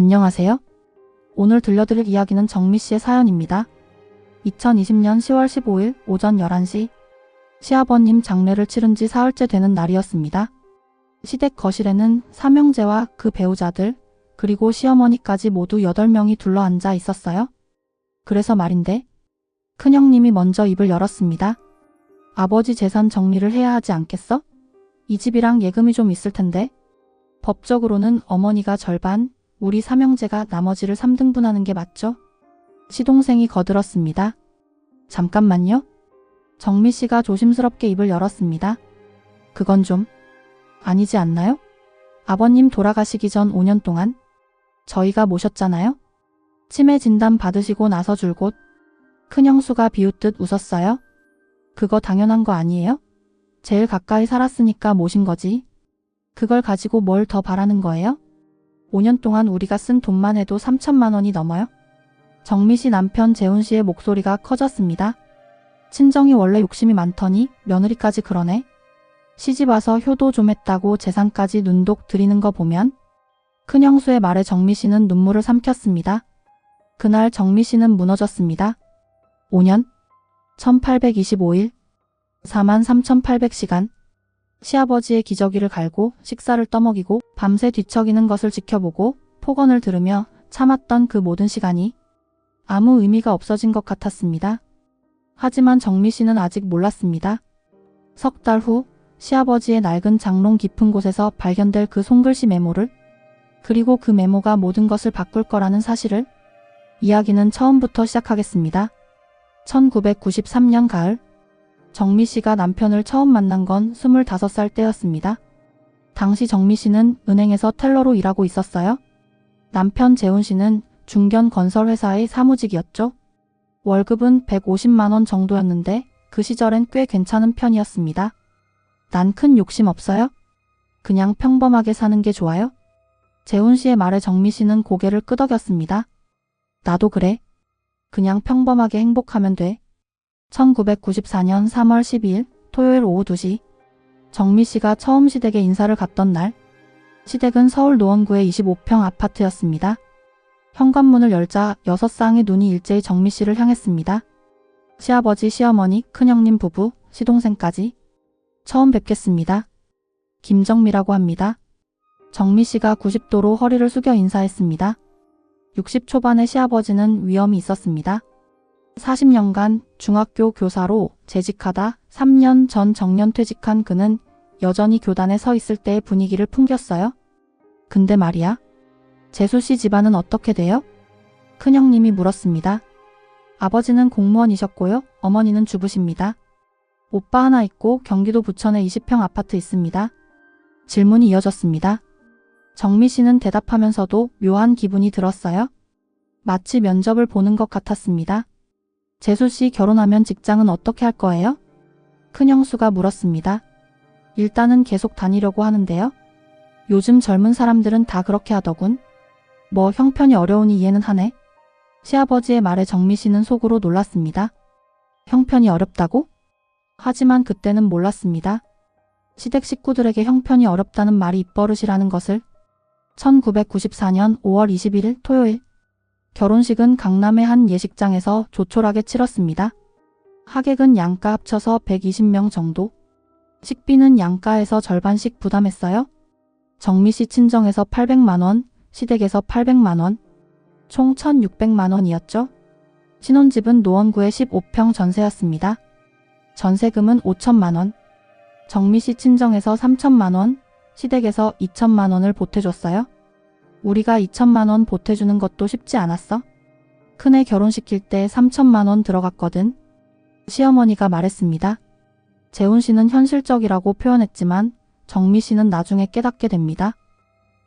안녕하세요. 오늘 들려드릴 이야기는 정미씨의 사연입니다. 2020년 10월 15일 오전 11시 시아버님 장례를 치른 지 사흘째 되는 날이었습니다. 시댁 거실에는 삼형제와 그 배우자들 그리고 시어머니까지 모두 8명이 둘러앉아 있었어요. 그래서 말인데 큰형님이 먼저 입을 열었습니다. 아버지 재산 정리를 해야 하지 않겠어? 이 집이랑 예금이 좀 있을 텐데. 법적으로는 어머니가 절반, 우리 삼형제가 나머지를 3등분하는 게 맞죠? 시동생이 거들었습니다. 잠깐만요. 정미씨가 조심스럽게 입을 열었습니다. 그건 좀 아니지 않나요? 아버님 돌아가시기 전 5년 동안 저희가 모셨잖아요? 치매 진단 받으시고 나서 줄곧 큰형수가 비웃듯 웃었어요. 그거 당연한 거 아니에요? 제일 가까이 살았으니까 모신 거지. 그걸 가지고 뭘 더 바라는 거예요? 5년 동안 우리가 쓴 돈만 해도 3천만 원이 넘어요. 정미씨 남편 재훈씨의 목소리가 커졌습니다. 친정이 원래 욕심이 많더니 며느리까지 그러네. 시집 와서 효도 좀 했다고 재산까지 눈독 들이는 거 보면. 큰형수의 말에 정미씨는 눈물을 삼켰습니다. 그날 정미씨는 무너졌습니다. 5년, 1825일, 43,800시간. 시아버지의 기저귀를 갈고 식사를 떠먹이고 밤새 뒤척이는 것을 지켜보고 폭언을 들으며 참았던 그 모든 시간이 아무 의미가 없어진 것 같았습니다. 하지만 정미씨는 아직 몰랐습니다. 석 달 후 시아버지의 낡은 장롱 깊은 곳에서 발견될 그 손글씨 메모를, 그리고 그 메모가 모든 것을 바꿀 거라는 사실을. 이야기는 처음부터 시작하겠습니다. 1993년 가을, 정미씨가 남편을 처음 만난 건 25살 때였습니다. 당시 정미씨는 은행에서 텔러로 일하고 있었어요. 남편 재훈씨는 중견 건설회사의 사무직이었죠. 월급은 150만 원 정도였는데 그 시절엔 꽤 괜찮은 편이었습니다. 난 큰 욕심 없어요? 그냥 평범하게 사는 게 좋아요? 재훈씨의 말에 정미씨는 고개를 끄덕였습니다. 나도 그래. 그냥 평범하게 행복하면 돼. 1994년 3월 12일 토요일 오후 2시 정미씨가 처음 시댁에 인사를 갔던 날. 시댁은 서울 노원구의 25평 아파트였습니다. 현관문을 열자 6쌍의 눈이 일제히 정미씨를 향했습니다. 시아버지, 시어머니, 큰형님 부부, 시동생까지. 처음 뵙겠습니다. 김정미라고 합니다. 정미씨가 90도로 허리를 숙여 인사했습니다. 60 초반의 시아버지는 위염이 있었습니다. 40년간 중학교 교사로 재직하다 3년 전 정년퇴직한 그는 여전히 교단에 서 있을 때의 분위기를 풍겼어요. 근데 말이야. 재수씨 집안은 어떻게 돼요? 큰형님이 물었습니다. 아버지는 공무원이셨고요. 어머니는 주부십니다. 오빠 하나 있고 경기도 부천에 20평 아파트 있습니다. 질문이 이어졌습니다. 정미씨는 대답하면서도 묘한 기분이 들었어요. 마치 면접을 보는 것 같았습니다. 재수씨 결혼하면 직장은 어떻게 할 거예요? 큰형수가 물었습니다. 일단은 계속 다니려고 하는데요. 요즘 젊은 사람들은 다 그렇게 하더군. 뭐 형편이 어려우니 이해는 하네. 시아버지의 말에 정미씨는 속으로 놀랐습니다. 형편이 어렵다고? 하지만 그때는 몰랐습니다. 시댁 식구들에게 형편이 어렵다는 말이 입버릇이라는 것을. 1994년 5월 21일 토요일. 결혼식은 강남의 한 예식장에서 조촐하게 치렀습니다. 하객은 양가 합쳐서 120명 정도. 식비는 양가에서 절반씩 부담했어요. 정미씨 친정에서 800만 원, 시댁에서 800만 원, 총 1,600만 원이었죠. 신혼집은 노원구의 15평 전세였습니다. 전세금은 5천만 원. 정미씨 친정에서 3천만 원, 시댁에서 2천만 원을 보태줬어요. 우리가 2천만 원 보태주는 것도 쉽지 않았어. 큰애 결혼시킬 때 3천만 원 들어갔거든. 시어머니가 말했습니다. 재훈씨는 현실적이라고 표현했지만 정미씨는 나중에 깨닫게 됩니다.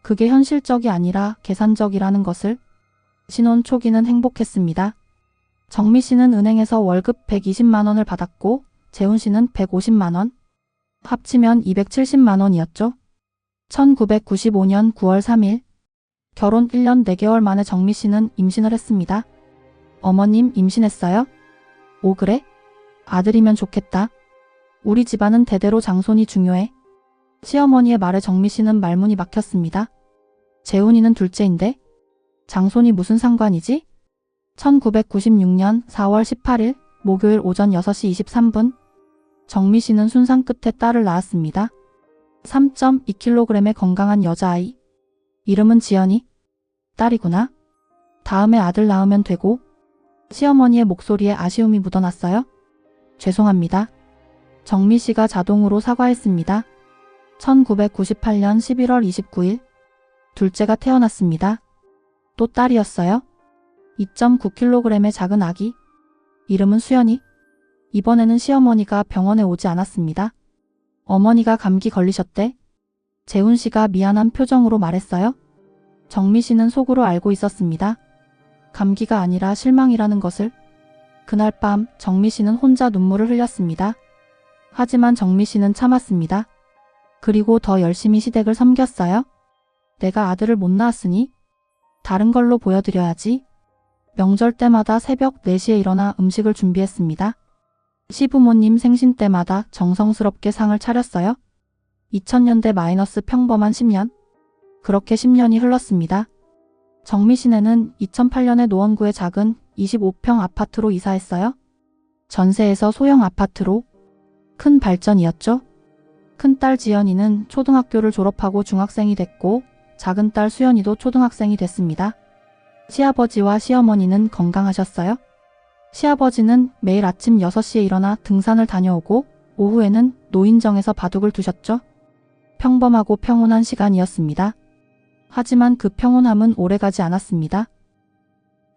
그게 현실적이 아니라 계산적이라는 것을. 신혼 초기는 행복했습니다. 정미씨는 은행에서 월급 120만 원을 받았고 재훈씨는 150만 원. 합치면 270만 원이었죠. 1995년 9월 3일. 결혼 1년 4개월 만에 정미씨는 임신을 했습니다. 어머님 임신했어요? 오 그래? 아들이면 좋겠다. 우리 집안은 대대로 장손이 중요해. 시어머니의 말에 정미씨는 말문이 막혔습니다. 재훈이는 둘째인데? 장손이 무슨 상관이지? 1996년 4월 18일 목요일 오전 6시 23분 정미 씨는 순상 끝에 딸을 낳았습니다. 3.2kg의 건강한 여자아이. 이름은 지연이. 딸이구나. 다음에 아들 낳으면 되고. 시어머니의 목소리에 아쉬움이 묻어났어요. 죄송합니다. 정미 씨가 자동으로 사과했습니다. 1998년 11월 29일 둘째가 태어났습니다. 또 딸이었어요. 2.9kg의 작은 아기. 이름은 수연이. 이번에는 시어머니가 병원에 오지 않았습니다. 어머니가 감기 걸리셨대. 재훈 씨가 미안한 표정으로 말했어요. 정미 씨는 속으로 알고 있었습니다. 감기가 아니라 실망이라는 것을. 그날 밤 정미 씨는 혼자 눈물을 흘렸습니다. 하지만 정미 씨는 참았습니다. 그리고 더 열심히 시댁을 섬겼어요. 내가 아들을 못 낳았으니 다른 걸로 보여드려야지. 명절 때마다 새벽 4시에 일어나 음식을 준비했습니다. 시부모님 생신 때마다 정성스럽게 상을 차렸어요. 2000년대 마이너스 평범한 10년. 그렇게 10년이 흘렀습니다. 정미 씨네는 2008년에 노원구의 작은 25평 아파트로 이사했어요. 전세에서 소형 아파트로. 큰 발전이었죠. 큰딸 지연이는 초등학교를 졸업하고 중학생이 됐고 작은딸 수연이도 초등학생이 됐습니다. 시아버지와 시어머니는 건강하셨어요. 시아버지는 매일 아침 6시에 일어나 등산을 다녀오고 오후에는 노인정에서 바둑을 두셨죠. 평범하고 평온한 시간이었습니다. 하지만 그 평온함은 오래가지 않았습니다.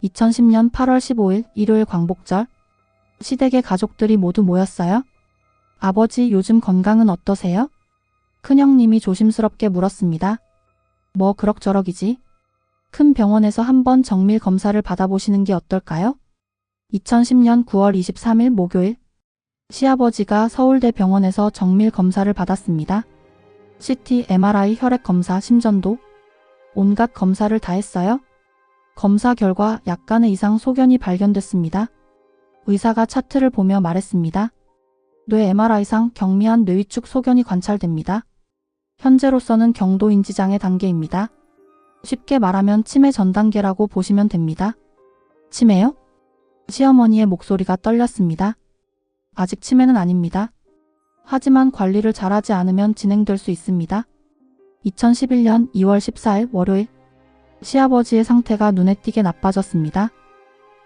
2010년 8월 15일 일요일 광복절. 시댁의 가족들이 모두 모였어요. 아버지 요즘 건강은 어떠세요? 큰형님이 조심스럽게 물었습니다. 뭐 그럭저럭이지. 큰 병원에서 한번 정밀 검사를 받아보시는 게 어떨까요? 2010년 9월 23일 목요일. 시아버지가 서울대병원에서 정밀 검사를 받았습니다. CT, MRI, 혈액 검사, 심전도. 온갖 검사를 다 했어요. 검사 결과 약간의 이상 소견이 발견됐습니다. 의사가 차트를 보며 말했습니다. 뇌 MRI상 경미한 뇌위축 소견이 관찰됩니다. 현재로서는 경도 인지장애 단계입니다. 쉽게 말하면 치매 전 단계라고 보시면 됩니다. 치매요? 시어머니의 목소리가 떨렸습니다. 아직 치매는 아닙니다. 하지만 관리를 잘하지 않으면 진행될 수 있습니다. 2011년 2월 14일 월요일. 시아버지의 상태가 눈에 띄게 나빠졌습니다.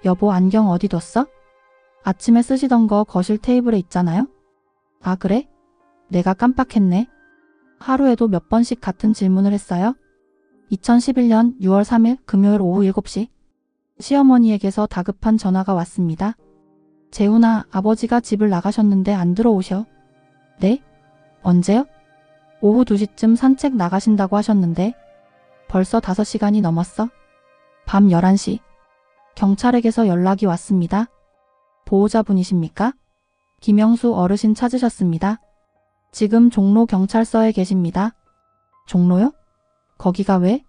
여보 안경 어디 뒀어? 아침에 쓰시던 거 거실 테이블에 있잖아요. 아 그래? 내가 깜빡했네. 하루에도 몇 번씩 같은 질문을 했어요. 2011년 6월 3일 금요일 오후 7시. 시어머니에게서 다급한 전화가 왔습니다. 재훈아, 아버지가 집을 나가셨는데 안 들어오셔. 네? 언제요? 오후 2시쯤 산책 나가신다고 하셨는데 벌써 5시간이 넘었어. 밤 11시. 경찰에게서 연락이 왔습니다. 보호자분이십니까? 김영수 어르신 찾으셨습니다. 지금 종로 경찰서에 계십니다. 종로요? 거기가 왜?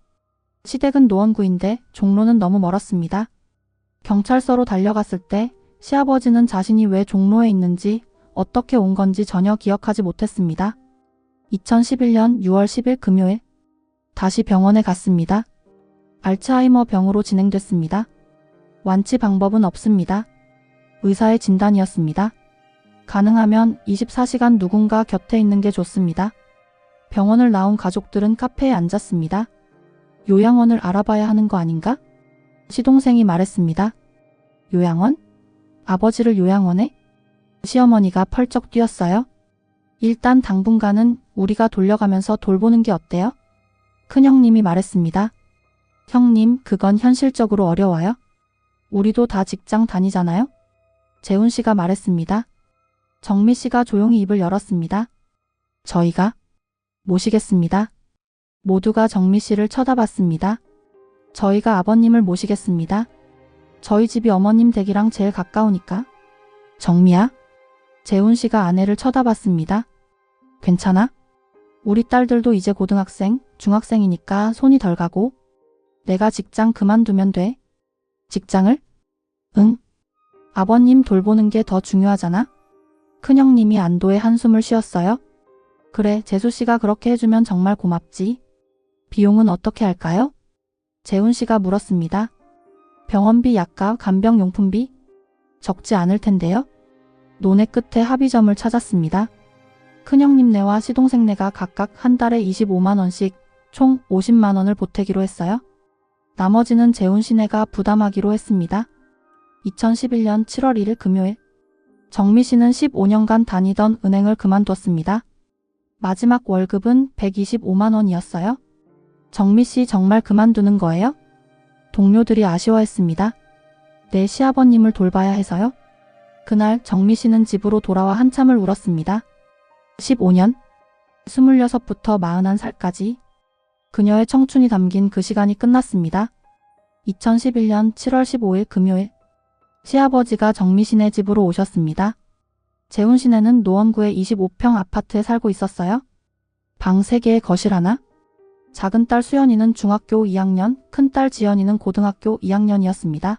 시댁은 노원구인데 종로는 너무 멀었습니다. 경찰서로 달려갔을 때 시아버지는 자신이 왜 종로에 있는지 어떻게 온 건지 전혀 기억하지 못했습니다. 2011년 6월 10일 금요일. 다시 병원에 갔습니다. 알츠하이머 병으로 진행됐습니다. 완치 방법은 없습니다. 의사의 진단이었습니다. 가능하면 24시간 누군가 곁에 있는 게 좋습니다. 병원을 나온 가족들은 카페에 앉았습니다. 요양원을 알아봐야 하는 거 아닌가? 시동생이 말했습니다. 요양원? 아버지를 요양원에? 시어머니가 펄쩍 뛰었어요. 일단 당분간은 우리가 돌려가면서 돌보는 게 어때요? 큰형님이 말했습니다. 형님, 그건 현실적으로 어려워요. 우리도 다 직장 다니잖아요? 재훈 씨가 말했습니다. 정미 씨가 조용히 입을 열었습니다. 저희가 모시겠습니다. 모두가 정미 씨를 쳐다봤습니다. 저희가 아버님을 모시겠습니다. 저희 집이 어머님 댁이랑 제일 가까우니까. 정미야? 재훈 씨가 아내를 쳐다봤습니다. 괜찮아? 우리 딸들도 이제 고등학생, 중학생이니까 손이 덜 가고. 내가 직장 그만두면 돼. 직장을? 응. 아버님 돌보는 게 더 중요하잖아. 큰형님이 안도의 한숨을 쉬었어요. 그래, 재수 씨가 그렇게 해주면 정말 고맙지. 비용은 어떻게 할까요? 재훈 씨가 물었습니다. 병원비, 약값, 간병용품비? 적지 않을 텐데요? 논의 끝에 합의점을 찾았습니다. 큰형님네와 시동생네가 각각 한 달에 25만 원씩 총 50만 원을 보태기로 했어요. 나머지는 재훈 씨네가 부담하기로 했습니다. 2011년 7월 1일 금요일, 정미 씨는 15년간 다니던 은행을 그만뒀습니다. 마지막 월급은 125만 원이었어요. 정미 씨 정말 그만두는 거예요? 동료들이 아쉬워했습니다. 내 시아버님을 돌봐야 해서요. 그날 정미 씨는 집으로 돌아와 한참을 울었습니다. 15년, 26부터 41살까지 그녀의 청춘이 담긴 그 시간이 끝났습니다. 2011년 7월 15일 금요일, 시아버지가 정미 씨네 집으로 오셨습니다. 재훈 씨네는 노원구의 25평 아파트에 살고 있었어요. 방 3개에 거실 하나. 작은 딸 수연이는 중학교 2학년, 큰 딸 지연이는 고등학교 2학년이었습니다.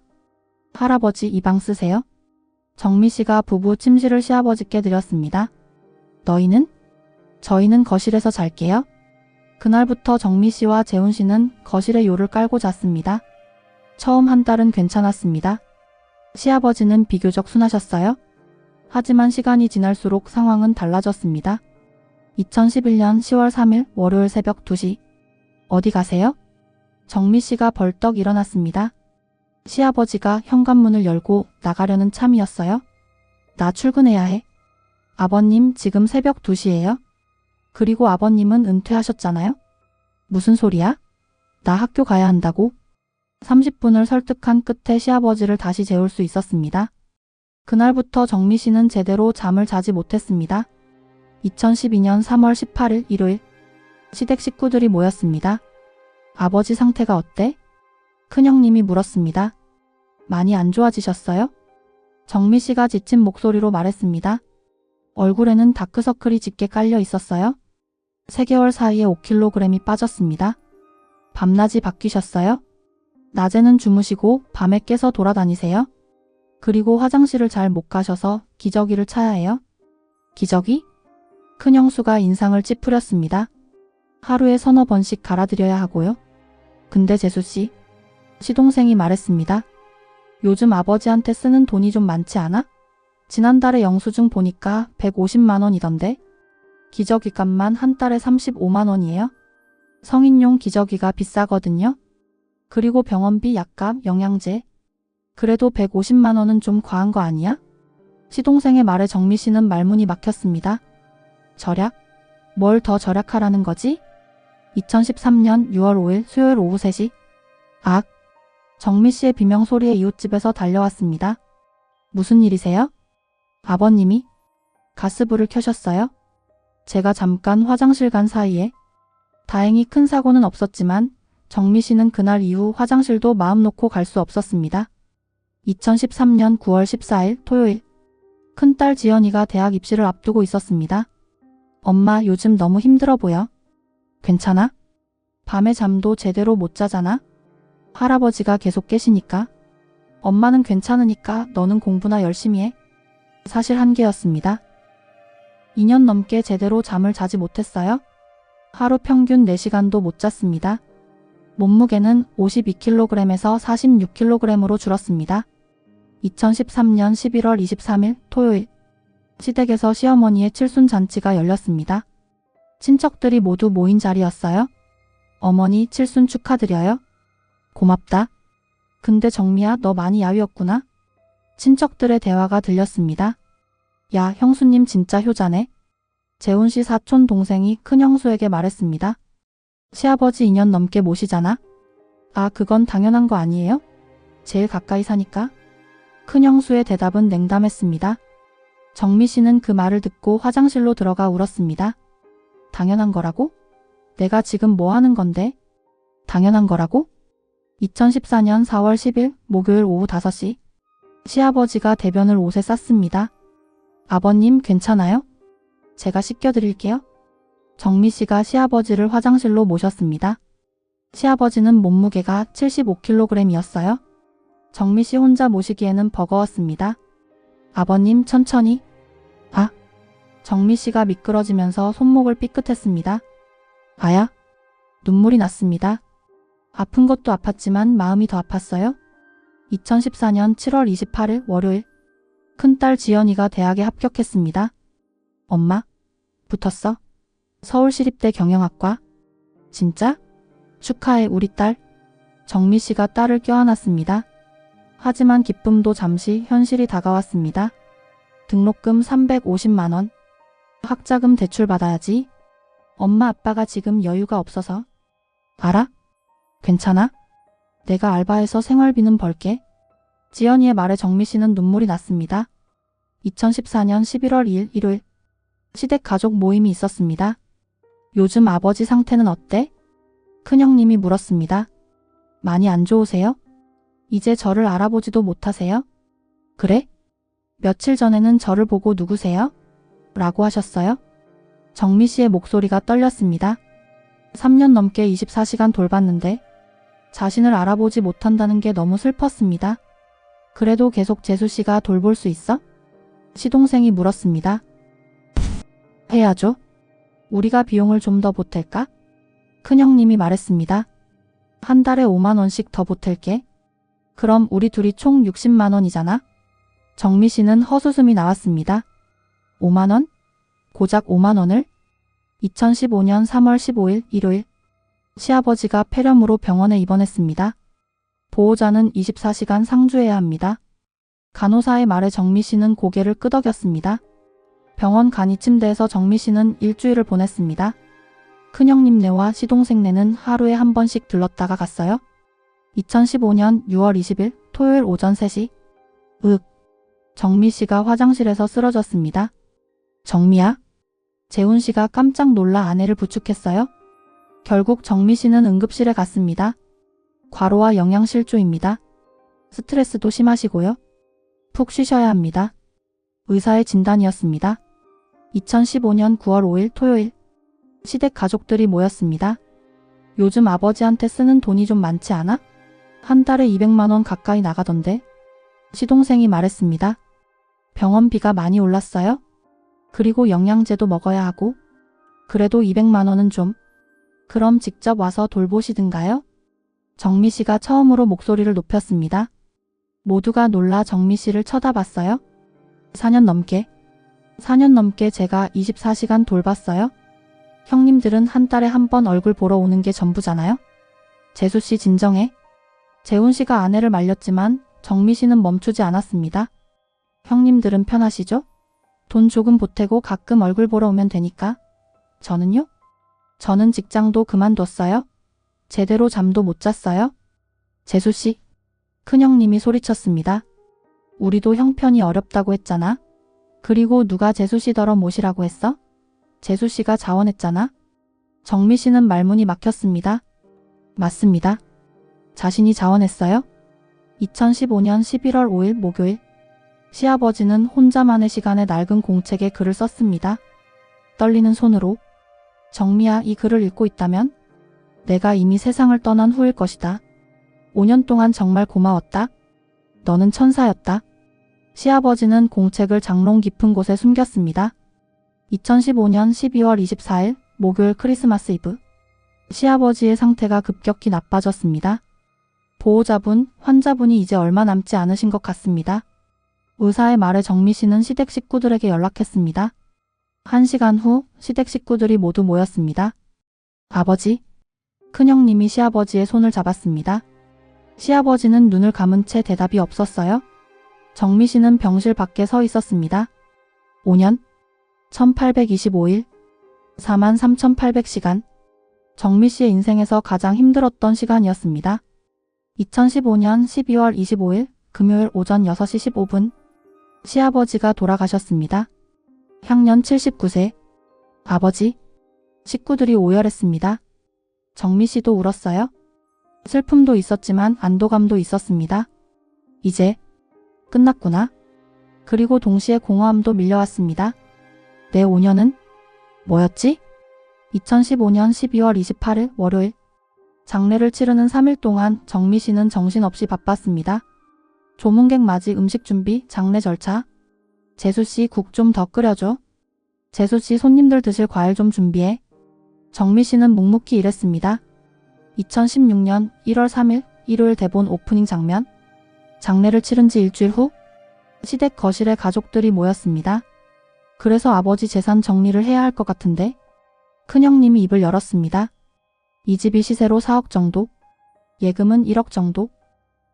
할아버지, 이 방 쓰세요. 정미 씨가 부부 침실을 시아버지께 드렸습니다. 너희는? 저희는 거실에서 잘게요. 그날부터 정미 씨와 재훈 씨는 거실에 요를 깔고 잤습니다. 처음 한 달은 괜찮았습니다. 시아버지는 비교적 순하셨어요. 하지만 시간이 지날수록 상황은 달라졌습니다. 2011년 10월 3일 월요일 새벽 2시. 어디 가세요? 정미 씨가 벌떡 일어났습니다. 시아버지가 현관문을 열고 나가려는 참이었어요. 나 출근해야 해. 아버님, 지금 새벽 2시예요. 그리고 아버님은 은퇴하셨잖아요. 무슨 소리야? 나 학교 가야 한다고. 30분을 설득한 끝에 시아버지를 다시 재울 수 있었습니다. 그날부터 정미 씨는 제대로 잠을 자지 못했습니다. 2012년 3월 18일 일요일, 시댁 식구들이 모였습니다. 아버지 상태가 어때? 큰형님이 물었습니다. 많이 안 좋아지셨어요? 정미 씨가 지친 목소리로 말했습니다. 얼굴에는 다크서클이 짙게 깔려 있었어요. 3개월 사이에 5kg이 빠졌습니다. 밤낮이 바뀌셨어요? 낮에는 주무시고 밤에 깨서 돌아다니세요? 그리고 화장실을 잘 못 가셔서 기저귀를 차야 해요? 기저귀? 큰형수가 인상을 찌푸렸습니다. 하루에 서너 번씩 갈아드려야 하고요. 근데 재수씨, 시동생이 말했습니다. 요즘 아버지한테 쓰는 돈이 좀 많지 않아? 지난달에 영수증 보니까 150만 원이던데. 기저귀값만 한 달에 35만 원이에요. 성인용 기저귀가 비싸거든요. 그리고 병원비, 약값, 영양제. 그래도 150만 원은 좀 과한 거 아니야? 시동생의 말에 정미 씨는 말문이 막혔습니다. 절약? 뭘 더 절약하라는 거지? 2013년 6월 5일 수요일 오후 3시. 악! 정미 씨의 비명소리에 이웃집에서 달려왔습니다. 무슨 일이세요? 아버님이 가스불을 켜셨어요? 제가 잠깐 화장실 간 사이에. 다행히 큰 사고는 없었지만 정미 씨는 그날 이후 화장실도 마음 놓고 갈 수 없었습니다. 2013년 9월 14일 토요일, 큰딸 지연이가 대학 입시를 앞두고 있었습니다. 엄마, 요즘 너무 힘들어 보여. 괜찮아? 밤에 잠도 제대로 못 자잖아? 할아버지가 계속 깨시니까. 엄마는 괜찮으니까 너는 공부나 열심히 해. 사실 한계였습니다. 2년 넘게 제대로 잠을 자지 못했어요. 하루 평균 4시간도 못 잤습니다. 몸무게는 52kg에서 46kg으로 줄었습니다. 2013년 11월 23일 토요일, 시댁에서 시어머니의 칠순잔치가 열렸습니다. 친척들이 모두 모인 자리였어요. 어머니, 칠순 축하드려요. 고맙다. 근데 정미야, 너 많이 야위었구나. 친척들의 대화가 들렸습니다. 야, 형수님 진짜 효자네. 재훈 씨 사촌 동생이 큰형수에게 말했습니다. 시아버지 2년 넘게 모시잖아. 아, 그건 당연한 거 아니에요? 제일 가까이 사니까. 큰형수의 대답은 냉담했습니다. 정미 씨는 그 말을 듣고 화장실로 들어가 울었습니다. 당연한 거라고? 내가 지금 뭐 하는 건데? 당연한 거라고? 2014년 4월 10일 목요일 오후 5시. 시아버지가 대변을 옷에 쌌습니다. 아버님, 괜찮아요? 제가 씻겨드릴게요. 정미 씨가 시아버지를 화장실로 모셨습니다. 시아버지는 몸무게가 75kg이었어요. 정미 씨 혼자 모시기에는 버거웠습니다. 아버님, 천천히. 아. 정미 씨가 미끄러지면서 손목을 삐끗했습니다. 아야. 눈물이 났습니다. 아픈 것도 아팠지만 마음이 더 아팠어요. 2014년 7월 28일 월요일, 큰딸 지연이가 대학에 합격했습니다. 엄마, 붙었어? 서울시립대 경영학과. 진짜? 축하해 우리 딸. 정미 씨가 딸을 껴안았습니다. 하지만 기쁨도 잠시 현실이 다가왔습니다. 등록금 350만 원. 학자금 대출 받아야지. 엄마 아빠가 지금 여유가 없어서. 알아? 괜찮아? 내가 알바해서 생활비는 벌게. 지연이의 말에 정미 씨는 눈물이 났습니다. 2014년 11월 2일 일요일, 시댁 가족 모임이 있었습니다. 요즘 아버지 상태는 어때? 큰형님이 물었습니다. 많이 안 좋으세요? 이제 저를 알아보지도 못하세요? 그래? 며칠 전에는 저를 보고 누구세요? 라고 하셨어요. 정미 씨의 목소리가 떨렸습니다. 3년 넘게 24시간 돌봤는데 자신을 알아보지 못한다는 게 너무 슬펐습니다. 그래도 계속 재수 씨가 돌볼 수 있어? 시동생이 물었습니다. 해야죠. 우리가 비용을 좀 더 보탤까? 큰형님이 말했습니다. 한 달에 5만 원씩 더 보탤게. 그럼 우리 둘이 총 60만 원이잖아? 정미 씨는 헛웃음이 나왔습니다. 5만 원? 고작 5만 원을? 2015년 3월 15일 일요일, 시아버지가 폐렴으로 병원에 입원했습니다. 보호자는 24시간 상주해야 합니다. 간호사의 말에 정미 씨는 고개를 끄덕였습니다. 병원 간이 침대에서 정미 씨는 일주일을 보냈습니다. 큰형님네와 시동생네는 하루에 한 번씩 들렀다가 갔어요. 2015년 6월 20일 토요일 오전 3시. 정미 씨가 화장실에서 쓰러졌습니다. 정미야? 재훈 씨가 깜짝 놀라 아내를 부축했어요. 결국 정미 씨는 응급실에 갔습니다. 과로와 영양실조입니다. 스트레스도 심하시고요. 푹 쉬셔야 합니다. 의사의 진단이었습니다. 2015년 9월 5일 토요일, 시댁 가족들이 모였습니다. 요즘 아버지한테 쓰는 돈이 좀 많지 않아? 한 달에 200만 원 가까이 나가던데. 시동생이 말했습니다. 병원비가 많이 올랐어요? 그리고 영양제도 먹어야 하고. 그래도 200만 원은 좀. 그럼 직접 와서 돌보시든가요? 정미 씨가 처음으로 목소리를 높였습니다. 모두가 놀라 정미 씨를 쳐다봤어요. 4년 넘게 제가 24시간 돌봤어요. 형님들은 한 달에 한 번 얼굴 보러 오는 게 전부잖아요. 재수 씨 진정해. 재훈 씨가 아내를 말렸지만 정미 씨는 멈추지 않았습니다. 형님들은 편하시죠? 돈 조금 보태고 가끔 얼굴 보러 오면 되니까. 저는요? 저는 직장도 그만뒀어요. 제대로 잠도 못 잤어요. 재수 씨. 큰형님이 소리쳤습니다. 우리도 형편이 어렵다고 했잖아. 그리고 누가 재수 씨더러 모시라고 했어? 재수 씨가 자원했잖아. 정미 씨는 말문이 막혔습니다. 맞습니다. 자신이 자원했어요? 2015년 11월 5일 목요일, 시아버지는 혼자만의 시간에 낡은 공책에 글을 썼습니다. 떨리는 손으로. 정미야, 이 글을 읽고 있다면 내가 이미 세상을 떠난 후일 것이다. 5년 동안 정말 고마웠다. 너는 천사였다. 시아버지는 공책을 장롱 깊은 곳에 숨겼습니다. 2015년 12월 24일 목요일 크리스마스 이브, 시아버지의 상태가 급격히 나빠졌습니다. 보호자분, 환자분이 이제 얼마 남지 않으신 것 같습니다. 의사의 말에 정미 씨는 시댁 식구들에게 연락했습니다. 1시간 후 시댁 식구들이 모두 모였습니다. 아버지, 큰형님이 시아버지의 손을 잡았습니다. 시아버지는 눈을 감은 채 대답이 없었어요. 정미 씨는 병실 밖에 서 있었습니다. 5년, 1825일, 43,800시간. 정미 씨의 인생에서 가장 힘들었던 시간이었습니다. 2015년 12월 25일 금요일 오전 6시 15분, 시아버지가 돌아가셨습니다. 향년 79세. 아버지. 식구들이 오열했습니다. 정미 씨도 울었어요. 슬픔도 있었지만 안도감도 있었습니다. 이제 끝났구나. 그리고 동시에 공허함도 밀려왔습니다. 내 5년은 뭐였지? 2015년 12월 28일 월요일, 장례를 치르는 3일 동안 정미 씨는 정신없이 바빴습니다. 조문객 맞이, 음식 준비, 장례 절차. 재수 씨, 국 좀 더 끓여줘. 재수 씨, 손님들 드실 과일 좀 준비해. 정미 씨는 묵묵히 일했습니다. 2016년 1월 3일 일요일 대본 오프닝 장면. 장례를 치른 지 일주일 후 시댁 거실에 가족들이 모였습니다. 그래서 아버지 재산 정리를 해야 할 것 같은데 큰형님이 입을 열었습니다. 이 집이 시세로 4억 정도, 예금은 1억 정도,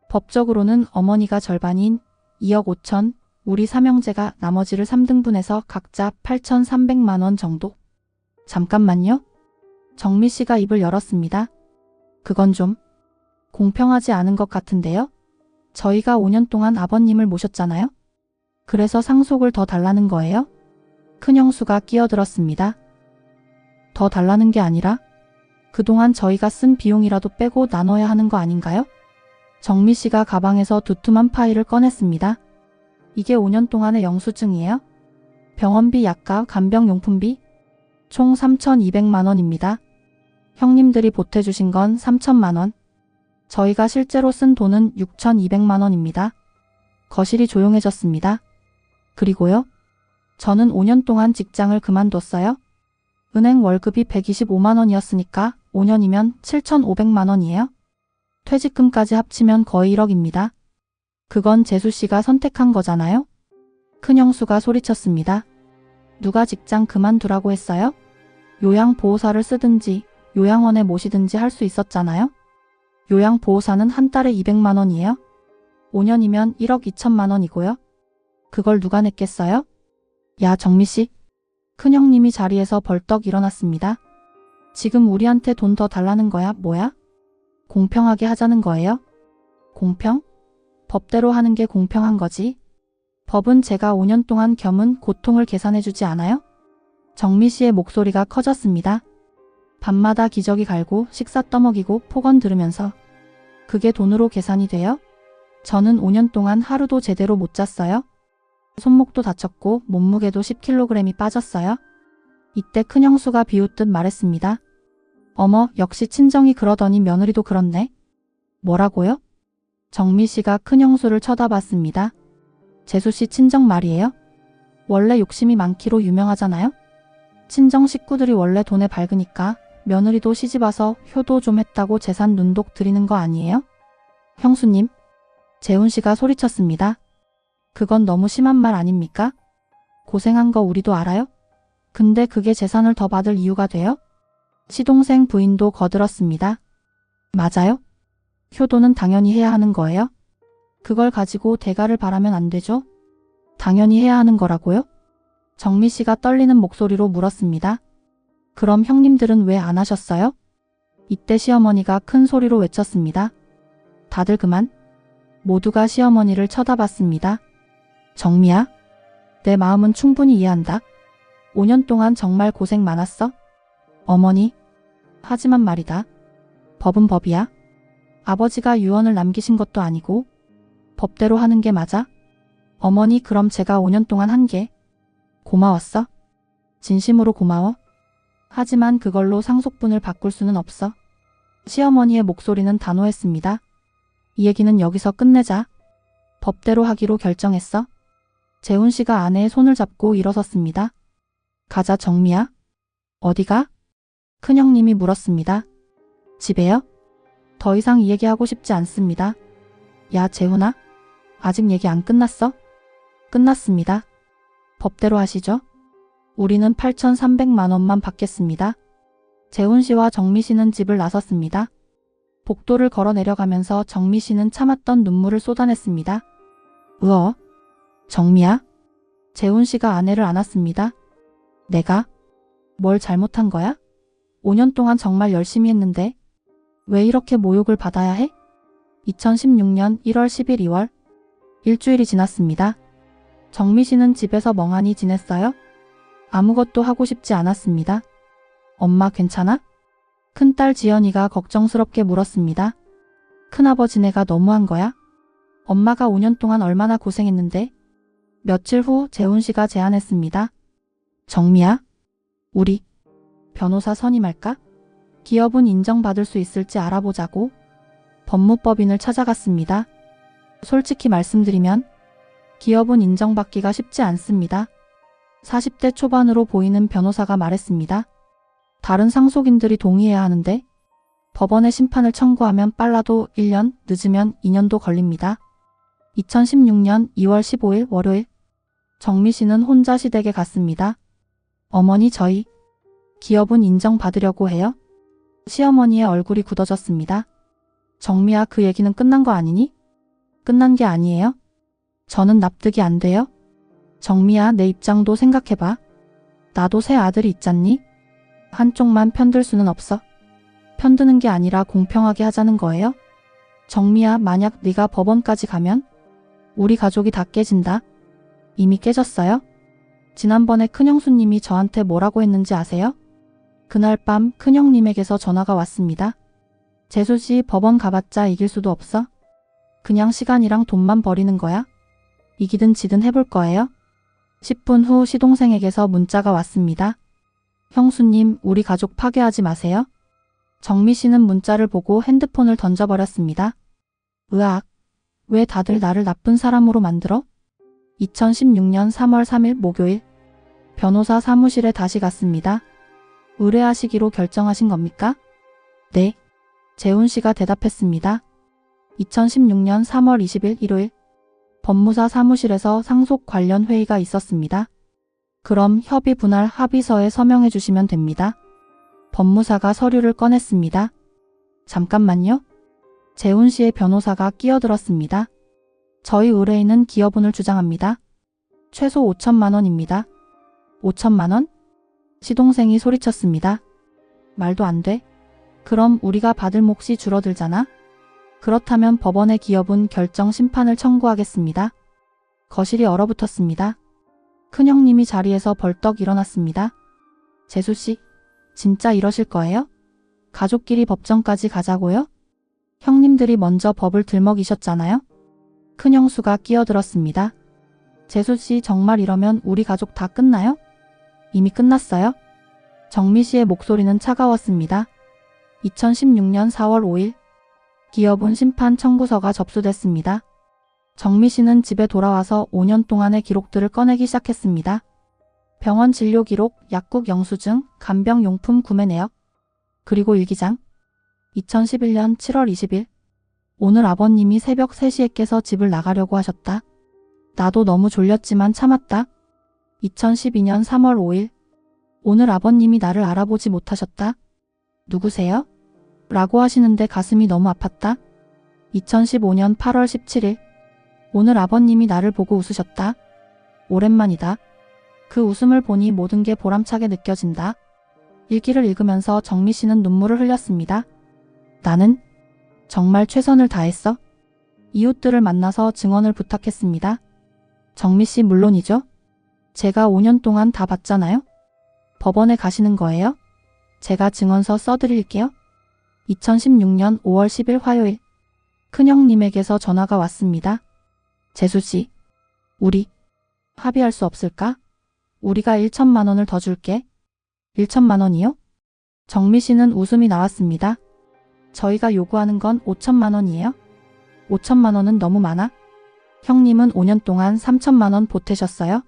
법적으로는 어머니가 절반인 2억 5천, 우리 삼형제가 나머지를 3등분해서 각자 8,300만 원 정도. 잠깐만요. 정미 씨가 입을 열었습니다. 그건 좀 공평하지 않은 것 같은데요. 저희가 5년 동안 아버님을 모셨잖아요. 그래서 상속을 더 달라는 거예요? 큰형수가 끼어들었습니다. 더 달라는 게 아니라 그동안 저희가 쓴 비용이라도 빼고 나눠야 하는 거 아닌가요? 정미 씨가 가방에서 두툼한 파일을 꺼냈습니다. 이게 5년 동안의 영수증이에요. 병원비, 약값, 간병용품비 총 3,200만 원입니다. 형님들이 보태주신 건 3천만 원. 저희가 실제로 쓴 돈은 6,200만 원입니다. 거실이 조용해졌습니다. 그리고요. 저는 5년 동안 직장을 그만뒀어요. 은행 월급이 125만 원이었으니까 5년이면 7,500만 원이에요. 퇴직금까지 합치면 거의 1억입니다. 그건 재수 씨가 선택한 거잖아요? 큰형수가 소리쳤습니다. 누가 직장 그만두라고 했어요? 요양보호사를 쓰든지 요양원에 모시든지 할 수 있었잖아요? 요양보호사는 한 달에 200만 원이에요. 5년이면 1억 2천만 원이고요. 그걸 누가 냈겠어요? 야, 정미 씨. 큰형님이 자리에서 벌떡 일어났습니다. 지금 우리한테 돈 더 달라는 거야, 뭐야? 공평하게 하자는 거예요? 공평? 법대로 하는 게 공평한 거지. 법은 제가 5년 동안 겪은 고통을 계산해주지 않아요? 정미 씨의 목소리가 커졌습니다. 밤마다 기저귀 갈고 식사 떠먹이고 폭언 들으면서 그게 돈으로 계산이 돼요? 저는 5년 동안 하루도 제대로 못 잤어요. 손목도 다쳤고 몸무게도 10kg이 빠졌어요. 이때 큰형수가 비웃듯 말했습니다. 어머, 역시 친정이 그러더니 며느리도 그렇네. 뭐라고요? 정미 씨가 큰형수를 쳐다봤습니다. 재수 씨 친정 말이에요? 원래 욕심이 많기로 유명하잖아요? 친정 식구들이 원래 돈에 밝으니까 며느리도 시집와서 효도 좀 했다고 재산 눈독 들이는 거 아니에요? 형수님, 재훈 씨가 소리쳤습니다. 그건 너무 심한 말 아닙니까? 고생한 거 우리도 알아요? 근데 그게 재산을 더 받을 이유가 돼요? 시동생 부인도 거들었습니다. 맞아요? 효도는 당연히 해야 하는 거예요? 그걸 가지고 대가를 바라면 안 되죠? 당연히 해야 하는 거라고요? 정미 씨가 떨리는 목소리로 물었습니다. 그럼 형님들은 왜 안 하셨어요? 이때 시어머니가 큰 소리로 외쳤습니다. 다들 그만. 모두가 시어머니를 쳐다봤습니다. 정미야, 내 마음은 충분히 이해한다. 5년 동안 정말 고생 많았어. 어머니, 하지만 말이다. 법은 법이야. 아버지가 유언을 남기신 것도 아니고 법대로 하는 게 맞아? 어머니, 그럼 제가 5년 동안 한 게 고마웠어? 진심으로 고마워? 하지만 그걸로 상속분을 바꿀 수는 없어. 시어머니의 목소리는 단호했습니다. 이 얘기는 여기서 끝내자. 법대로 하기로 결정했어. 재훈 씨가 아내의 손을 잡고 일어섰습니다. 가자, 정미야. 어디가? 큰형님이 물었습니다. 집에요? 더 이상 이 얘기하고 싶지 않습니다. 야, 재훈아. 아직 얘기 안 끝났어? 끝났습니다. 법대로 하시죠. 우리는 8,300만 원만 받겠습니다. 재훈 씨와 정미 씨는 집을 나섰습니다. 복도를 걸어 내려가면서 정미 씨는 참았던 눈물을 쏟아냈습니다. 으어? 정미야? 재훈 씨가 아내를 안았습니다. 내가? 뭘 잘못한 거야? 5년 동안 정말 열심히 했는데 왜 이렇게 모욕을 받아야 해? 2016년 1월 10일 2월 일주일이 지났습니다. 정미 씨는 집에서 멍하니 지냈어요. 아무것도 하고 싶지 않았습니다. 엄마 괜찮아? 큰딸 지연이가 걱정스럽게 물었습니다. 큰아버지네가 너무한 거야? 엄마가 5년 동안 얼마나 고생했는데? 며칠 후 재훈 씨가 제안했습니다. 정미야, 우리 변호사 선임할까? 기업은 인정받을 수 있을지 알아보자고. 법무법인을 찾아갔습니다. 솔직히 말씀드리면 기업은 인정받기가 쉽지 않습니다. 40대 초반으로 보이는 변호사가 말했습니다. 다른 상속인들이 동의해야 하는데 법원에 심판을 청구하면 빨라도 1년, 늦으면 2년도 걸립니다. 2016년 2월 15일 월요일, 정미 씨는 혼자 시댁에 갔습니다. 어머니, 저희 기업은 인정받으려고 해요? 시어머니의 얼굴이 굳어졌습니다. 정미야, 그 얘기는 끝난 거 아니니? 끝난 게 아니에요? 저는 납득이 안 돼요. 정미야, 내 입장도 생각해봐. 나도 새 아들이 있잖니? 한쪽만 편들 수는 없어. 편드는 게 아니라 공평하게 하자는 거예요? 정미야, 만약 네가 법원까지 가면 우리 가족이 다 깨진다. 이미 깨졌어요? 지난번에 큰형수님이 저한테 뭐라고 했는지 아세요? 그날 밤 큰형님에게서 전화가 왔습니다. 재수씨, 법원 가봤자 이길 수도 없어. 그냥 시간이랑 돈만 버리는 거야. 이기든 지든 해볼 거예요. 10분 후 시동생에게서 문자가 왔습니다. 형수님, 우리 가족 파괴하지 마세요. 정미 씨는 문자를 보고 핸드폰을 던져버렸습니다. 으악, 왜 다들 나를 나쁜 사람으로 만들어? 2016년 3월 3일 목요일, 변호사 사무실에 다시 갔습니다. 의뢰하시기로 결정하신 겁니까? 네. 재훈 씨가 대답했습니다. 2016년 3월 20일 일요일, 법무사 사무실에서 상속 관련 회의가 있었습니다. 그럼 협의 분할 합의서에 서명해 주시면 됩니다. 법무사가 서류를 꺼냈습니다. 잠깐만요. 재훈 씨의 변호사가 끼어들었습니다. 저희 의뢰인은 기여분을 주장합니다. 최소 5천만 원입니다. 5천만 원? 시동생이 소리쳤습니다. 말도 안 돼. 그럼 우리가 받을 몫이 줄어들잖아. 그렇다면 법원의 기여분 결정 심판을 청구하겠습니다. 거실이 얼어붙었습니다. 큰형님이 자리에서 벌떡 일어났습니다. 재수씨, 진짜 이러실 거예요? 가족끼리 법정까지 가자고요? 형님들이 먼저 법을 들먹이셨잖아요? 큰형수가 끼어들었습니다. 재수씨, 정말 이러면 우리 가족 다 끝나요? 이미 끝났어요? 정미 씨의 목소리는 차가웠습니다. 2016년 4월 5일, 기여분 심판 청구서가 접수됐습니다. 정미 씨는 집에 돌아와서 5년 동안의 기록들을 꺼내기 시작했습니다. 병원 진료 기록, 약국 영수증, 간병용품 구매 내역, 그리고 일기장. 2011년 7월 20일, 오늘 아버님이 새벽 3시에 깨서 집을 나가려고 하셨다. 나도 너무 졸렸지만 참았다. 2012년 3월 5일, 오늘 아버님이 나를 알아보지 못하셨다. 누구세요? 라고 하시는데 가슴이 너무 아팠다. 2015년 8월 17일, 오늘 아버님이 나를 보고 웃으셨다. 오랜만이다. 그 웃음을 보니 모든 게 보람차게 느껴진다. 일기를 읽으면서 정미 씨는 눈물을 흘렸습니다. 나는 정말 최선을 다했어. 이웃들을 만나서 증언을 부탁했습니다. 정미 씨, 물론이죠. 제가 5년 동안 다 봤잖아요. 법원에 가시는 거예요? 제가 증언서 써드릴게요. 2016년 5월 10일 화요일, 큰형님에게서 전화가 왔습니다. 재수씨, 우리 합의할 수 없을까? 우리가 1천만 원을 더 줄게. 1천만 원이요? 정미 씨는 웃음이 나왔습니다. 저희가 요구하는 건 5천만 원이에요. 5천만 원은 너무 많아. 형님은 5년 동안 3천만 원 보태셨어요.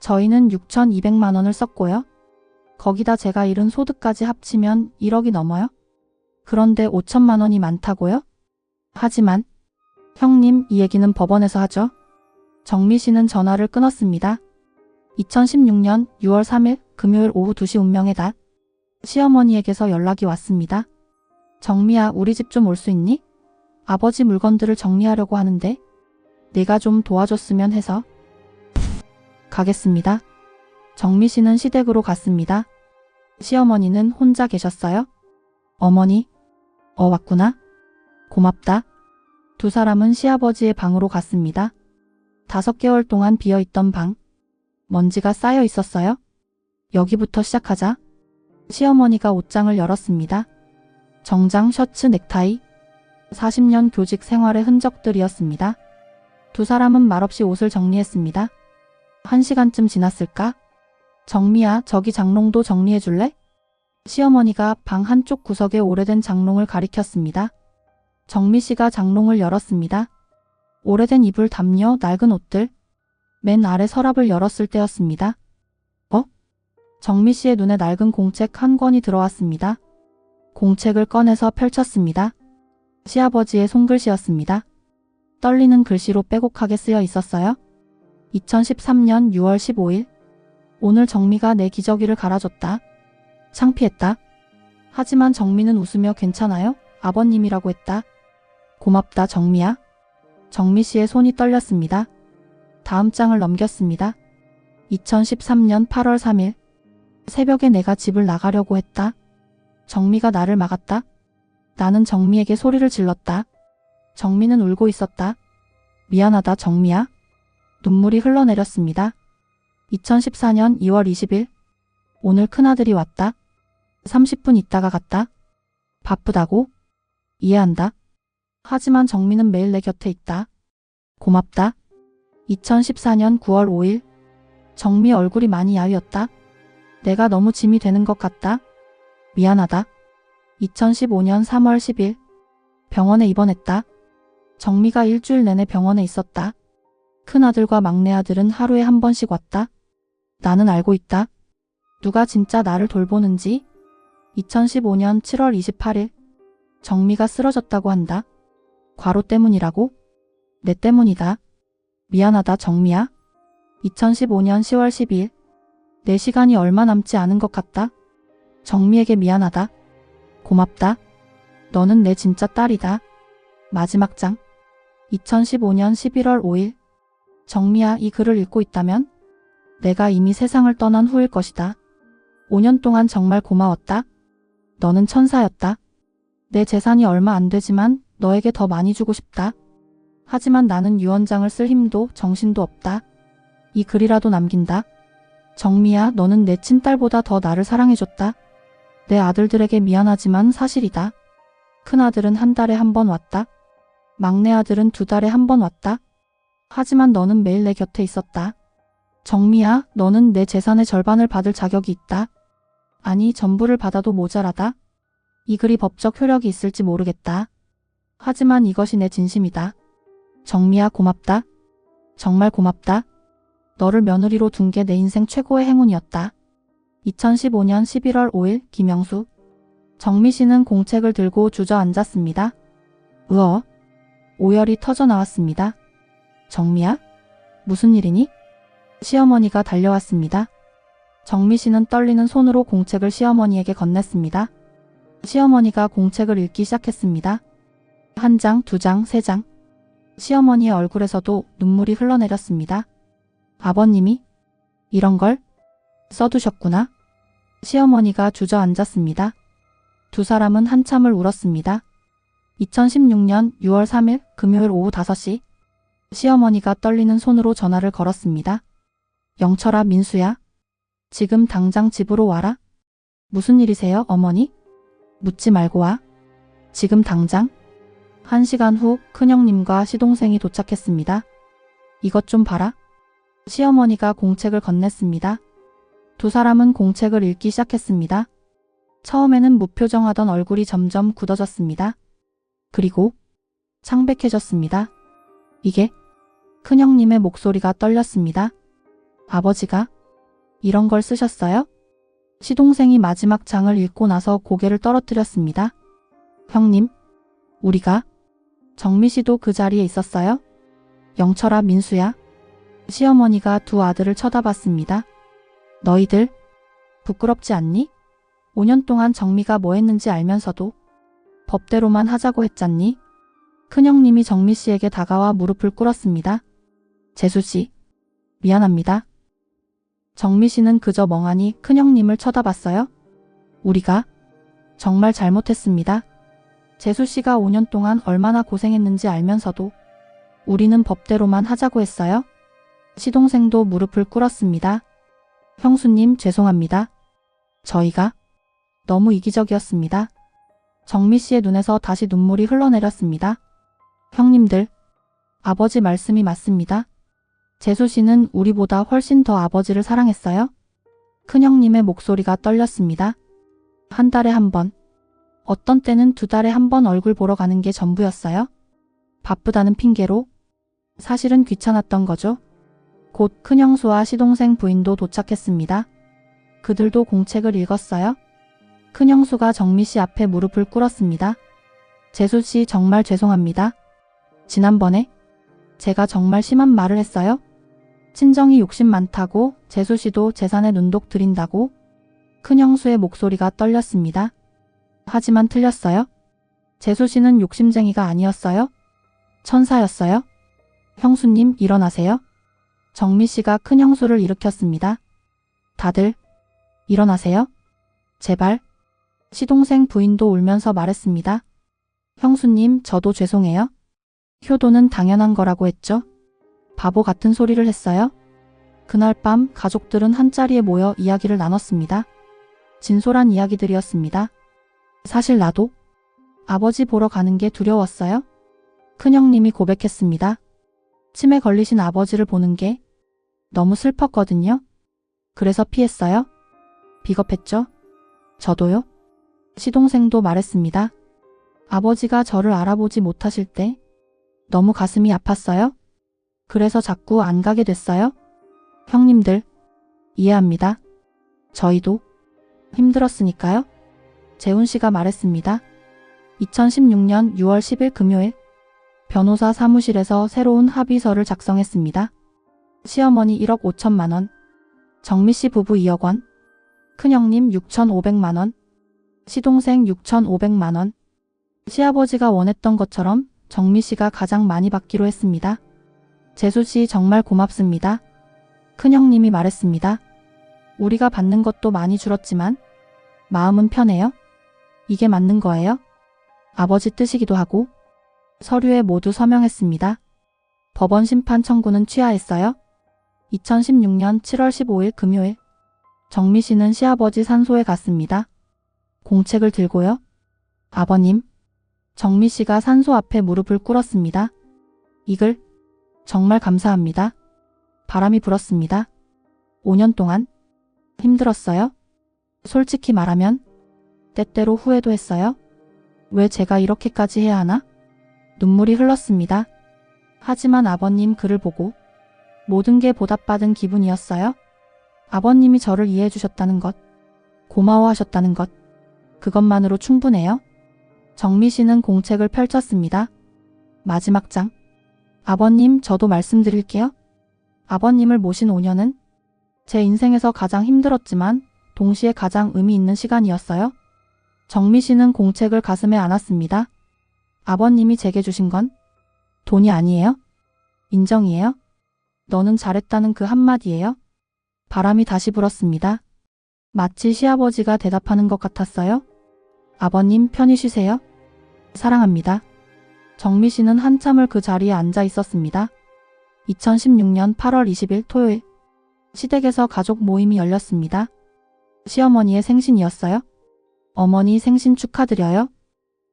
저희는 6,200만 원을 썼고요. 거기다 제가 잃은 소득까지 합치면 1억이 넘어요. 그런데 5천만 원이 많다고요? 하지만 형님, 이 얘기는 법원에서 하죠. 정미 씨는 전화를 끊었습니다. 2016년 6월 3일 금요일 오후 2시 운명의 닷, 시어머니에게서 연락이 왔습니다. 정미야, 우리 집 좀 올 수 있니? 아버지 물건들을 정리하려고 하는데 내가 좀 도와줬으면 해서. 가겠습니다. 정미 씨는 시댁으로 갔습니다. 시어머니는 혼자 계셨어요? 어머니, 왔구나. 고맙다. 두 사람은 시아버지의 방으로 갔습니다. 5개월 동안 비어있던 방. 먼지가 쌓여 있었어요. 여기부터 시작하자. 시어머니가 옷장을 열었습니다. 정장, 셔츠, 넥타이. 40년 교직 생활의 흔적들이었습니다. 두 사람은 말없이 옷을 정리했습니다. 1시간쯤 지났을까? 정미야, 저기 장롱도 정리해줄래? 시어머니가 방 한쪽 구석에 오래된 장롱을 가리켰습니다. 정미 씨가 장롱을 열었습니다. 오래된 이불, 담요, 낡은 옷들. 맨 아래 서랍을 열었을 때였습니다. 정미 씨의 눈에 낡은 공책 한 권이 들어왔습니다. 공책을 꺼내서 펼쳤습니다. 시아버지의 손글씨였습니다. 떨리는 글씨로 빼곡하게 쓰여 있었어요. 2013년 6월 15일. 오늘 정미가 내 기저귀를 갈아줬다. 창피했다. 하지만 정미는 웃으며 괜찮아요? 아버님이라고 했다. 고맙다 정미야. 정미 씨의 손이 떨렸습니다. 다음 장을 넘겼습니다. 2013년 8월 3일. 새벽에 내가 집을 나가려고 했다. 정미가 나를 막았다. 나는 정미에게 소리를 질렀다. 정미는 울고 있었다. 미안하다 정미야. 눈물이 흘러내렸습니다. 2014년 2월 20일. 오늘 큰아들이 왔다. 30분 있다가 갔다. 바쁘다고? 이해한다. 하지만 정미는 매일 내 곁에 있다. 고맙다. 2014년 9월 5일. 정미 얼굴이 많이 야위었다. 내가 너무 짐이 되는 것 같다. 미안하다. 2015년 3월 10일. 병원에 입원했다. 정미가 일주일 내내 병원에 있었다. 큰아들과 막내아들은 하루에 한 번씩 왔다. 나는 알고 있다. 누가 진짜 나를 돌보는지. 2015년 7월 28일. 정미가 쓰러졌다고 한다. 과로 때문이라고? 내 때문이다. 미안하다 정미야. 2015년 10월 12일. 내 시간이 얼마 남지 않은 것 같다. 정미에게 미안하다. 고맙다. 너는 내 진짜 딸이다. 마지막 장. 2015년 11월 5일. 정미야, 이 글을 읽고 있다면 내가 이미 세상을 떠난 후일 것이다. 5년 동안 정말 고마웠다. 너는 천사였다. 내 재산이 얼마 안 되지만 너에게 더 많이 주고 싶다. 하지만 나는 유언장을 쓸 힘도 정신도 없다. 이 글이라도 남긴다. 정미야, 너는 내 친딸보다 더 나를 사랑해줬다. 내 아들들에게 미안하지만 사실이다. 큰아들은 한 달에 한 번 왔다. 막내 아들은 2달에 한 번 왔다. 하지만 너는 매일 내 곁에 있었다. 정미야, 너는 내 재산의 절반을 받을 자격이 있다. 아니, 전부를 받아도 모자라다. 이 글이 법적 효력이 있을지 모르겠다. 하지만 이것이 내 진심이다. 정미야, 고맙다. 정말 고맙다. 너를 며느리로 둔 게 내 인생 최고의 행운이었다. 2015년 11월 5일 김영수. 정미 씨는 공책을 들고 주저앉았습니다. 으어. 오열이 터져 나왔습니다. 정미야? 무슨 일이니? 시어머니가 달려왔습니다. 정미 씨는 떨리는 손으로 공책을 시어머니에게 건넸습니다. 시어머니가 공책을 읽기 시작했습니다. 1장, 2장, 3장. 시어머니의 얼굴에서도 눈물이 흘러내렸습니다. 아버님이 이런 걸 써두셨구나. 시어머니가 주저앉았습니다. 두 사람은 한참을 울었습니다. 2016년 6월 3일 금요일 오후 5시. 시어머니가 떨리는 손으로 전화를 걸었습니다. 영철아, 민수야. 지금 당장 집으로 와라. 무슨 일이세요, 어머니? 묻지 말고 와. 지금 당장. 1시간 후 큰형님과 시동생이 도착했습니다. 이것 좀 봐라. 시어머니가 공책을 건넸습니다. 두 사람은 공책을 읽기 시작했습니다. 처음에는 무표정하던 얼굴이 점점 굳어졌습니다. 그리고 창백해졌습니다. 이게? 큰형님의 목소리가 떨렸습니다. 아버지가 이런 걸 쓰셨어요? 시동생이 마지막 장을 읽고 나서 고개를 떨어뜨렸습니다. 형님, 우리가? 정미 씨도 그 자리에 있었어요? 영철아, 민수야. 시어머니가 두 아들을 쳐다봤습니다. 너희들 부끄럽지 않니? 5년 동안 정미가 뭐 했는지 알면서도 법대로만 하자고 했잖니? 큰형님이 정미 씨에게 다가와 무릎을 꿇었습니다. 재수 씨, 미안합니다. 정미 씨는 그저 멍하니 큰형님을 쳐다봤어요. 우리가 정말 잘못했습니다. 재수 씨가 5년 동안 얼마나 고생했는지 알면서도 우리는 법대로만 하자고 했어요. 시동생도 무릎을 꿇었습니다. 형수님, 죄송합니다. 저희가 너무 이기적이었습니다. 정미 씨의 눈에서 다시 눈물이 흘러내렸습니다. 형님들, 아버지 말씀이 맞습니다. 재수 씨는 우리보다 훨씬 더 아버지를 사랑했어요. 큰형님의 목소리가 떨렸습니다. 1달에 한 번, 어떤 때는 2달에 한 번 얼굴 보러 가는 게 전부였어요. 바쁘다는 핑계로. 사실은 귀찮았던 거죠. 곧 큰형수와 시동생 부인도 도착했습니다. 그들도 공책을 읽었어요. 큰형수가 정미 씨 앞에 무릎을 꿇었습니다. 재수 씨 정말 죄송합니다. 지난번에 제가 정말 심한 말을 했어요. 친정이 욕심 많다고 재수 씨도 재산에 눈독 들인다고. 큰형수의 목소리가 떨렸습니다. 하지만 틀렸어요. 재수 씨는 욕심쟁이가 아니었어요. 천사였어요. 형수님 일어나세요. 정미 씨가 큰형수를 일으켰습니다. 다들 일어나세요. 제발. 시동생 부인도 울면서 말했습니다. 형수님 저도 죄송해요. 효도는 당연한 거라고 했죠. 바보 같은 소리를 했어요. 그날 밤 가족들은 한자리에 모여 이야기를 나눴습니다. 진솔한 이야기들이었습니다. 사실 나도 아버지 보러 가는 게 두려웠어요. 큰형님이 고백했습니다. 치매 걸리신 아버지를 보는 게 너무 슬펐거든요. 그래서 피했어요. 비겁했죠. 저도요. 시동생도 말했습니다. 아버지가 저를 알아보지 못하실 때 너무 가슴이 아팠어요. 그래서 자꾸 안 가게 됐어요. 형님들, 이해합니다. 저희도 힘들었으니까요. 재훈 씨가 말했습니다. 2016년 6월 10일 금요일, 변호사 사무실에서 새로운 합의서를 작성했습니다. 시어머니 1억 5천만 원, 정미 씨 부부 2억 원, 큰형님 6,500만 원, 시동생 6,500만 원. 시아버지가 원했던 것처럼 정미 씨가 가장 많이 받기로 했습니다. 재수 씨 정말 고맙습니다. 큰형님이 말했습니다. 우리가 받는 것도 많이 줄었지만 마음은 편해요. 이게 맞는 거예요. 아버지 뜻이기도 하고. 서류에 모두 서명했습니다. 법원 심판 청구는 취하했어요. 2016년 7월 15일 금요일, 정미 씨는 시아버지 산소에 갔습니다. 공책을 들고요. 아버님. 정미 씨가 산소 앞에 무릎을 꿇었습니다. 이글, 정말 감사합니다. 바람이 불었습니다. 5년 동안 힘들었어요. 솔직히 말하면 때때로 후회도 했어요. 왜 제가 이렇게까지 해야 하나? 눈물이 흘렀습니다. 하지만 아버님 글을 보고 모든 게 보답받은 기분이었어요. 아버님이 저를 이해해 주셨다는 것, 고마워하셨다는 것, 그것만으로 충분해요. 정미 씨는 공책을 펼쳤습니다. 마지막 장. 아버님, 저도 말씀드릴게요. 아버님을 모신 5년은 제 인생에서 가장 힘들었지만 동시에 가장 의미 있는 시간이었어요. 정미 씨는 공책을 가슴에 안았습니다. 아버님이 제게 주신 건 돈이 아니에요. 인정이에요. 너는 잘했다는 그 한마디예요. 바람이 다시 불었습니다. 마치 시아버지가 대답하는 것 같았어요. 아버님 편히 쉬세요. 사랑합니다. 정미 씨는 한참을 그 자리에 앉아 있었습니다. 2016년 8월 20일 토요일, 시댁에서 가족 모임이 열렸습니다. 시어머니의 생신이었어요. 어머니 생신 축하드려요.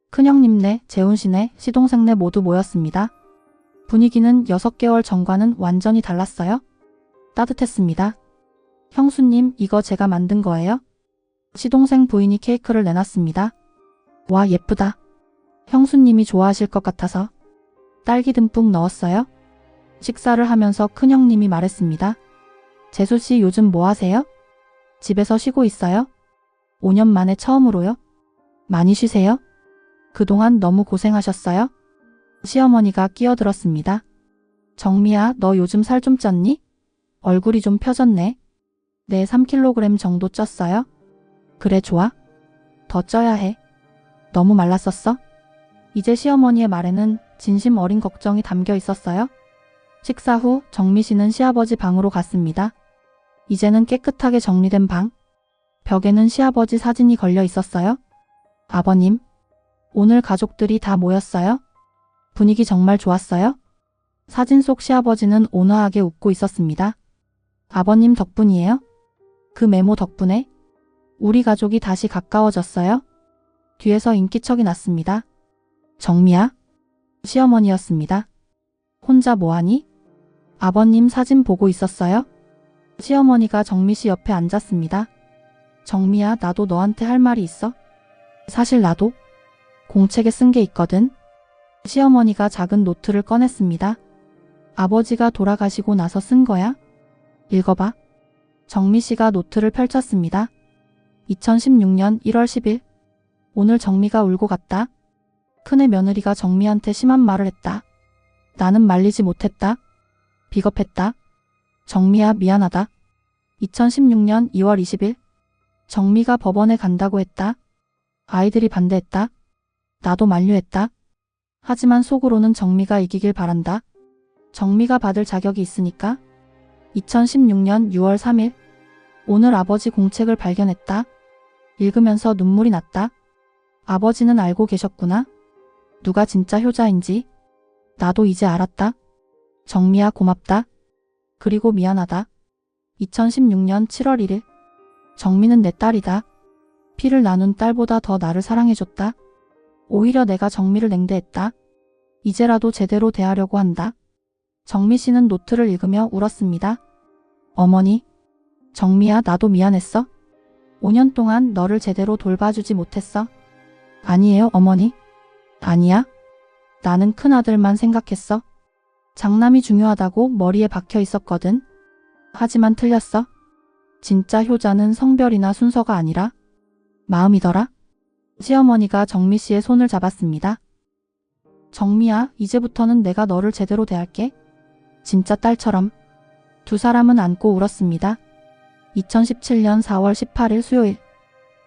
큰형님네, 재훈씨네, 시동생네 모두 모였습니다. 분위기는 6개월 전과는 완전히 달랐어요. 따뜻했습니다. 형수님, 이거 제가 만든 거예요. 시동생 부인이 케이크를 내놨습니다. 와, 예쁘다. 형수님이 좋아하실 것 같아서 딸기 듬뿍 넣었어요. 식사를 하면서 큰형님이 말했습니다. 재수씨 요즘 뭐 하세요? 집에서 쉬고 있어요? 5년 만에 처음으로요? 많이 쉬세요? 그동안 너무 고생하셨어요? 시어머니가 끼어들었습니다. 정미야, 너 요즘 살 좀 쪘니? 얼굴이 좀 펴졌네. 네, 3kg 정도 쪘어요. 그래, 좋아. 더 쪄야 해. 너무 말랐었어? 이제 시어머니의 말에는 진심 어린 걱정이 담겨 있었어요. 식사 후 정미 씨는 시아버지 방으로 갔습니다. 이제는 깨끗하게 정리된 방. 벽에는 시아버지 사진이 걸려 있었어요. 아버님, 오늘 가족들이 다 모였어요. 분위기 정말 좋았어요. 사진 속 시아버지는 온화하게 웃고 있었습니다. 아버님 덕분이에요. 그 메모 덕분에 우리 가족이 다시 가까워졌어요. 뒤에서 인기척이 났습니다. 정미야? 시어머니였습니다. 혼자 뭐하니? 아버님 사진 보고 있었어요. 시어머니가 정미 씨 옆에 앉았습니다. 정미야, 나도 너한테 할 말이 있어. 사실 나도 공책에 쓴 게 있거든. 시어머니가 작은 노트를 꺼냈습니다. 아버지가 돌아가시고 나서 쓴 거야? 읽어봐. 정미 씨가 노트를 펼쳤습니다. 2016년 1월 10일. 오늘 정미가 울고 갔다. 큰애 며느리가 정미한테 심한 말을 했다. 나는 말리지 못했다. 비겁했다. 정미야 미안하다. 2016년 2월 20일. 정미가 법원에 간다고 했다. 아이들이 반대했다. 나도 만류했다. 하지만 속으로는 정미가 이기길 바란다. 정미가 받을 자격이 있으니까. 2016년 6월 3일. 오늘 아버지 공책을 발견했다. 읽으면서 눈물이 났다. 아버지는 알고 계셨구나. 누가 진짜 효자인지. 나도 이제 알았다. 정미야 고맙다. 그리고 미안하다. 2016년 7월 1일. 정미는 내 딸이다. 피를 나눈 딸보다 더 나를 사랑해줬다. 오히려 내가 정미를 냉대했다. 이제라도 제대로 대하려고 한다. 정미 씨는 노트를 읽으며 울었습니다. 어머니, 정미야 나도 미안했어. 5년 동안 너를 제대로 돌봐주지 못했어. 아니에요 어머니. 아니야. 나는 큰아들만 생각했어. 장남이 중요하다고 머리에 박혀 있었거든. 하지만 틀렸어. 진짜 효자는 성별이나 순서가 아니라 마음이더라. 시어머니가 정미 씨의 손을 잡았습니다. 정미야, 이제부터는 내가 너를 제대로 대할게. 진짜 딸처럼. 두 사람은 안고 울었습니다. 2017년 4월 18일 수요일.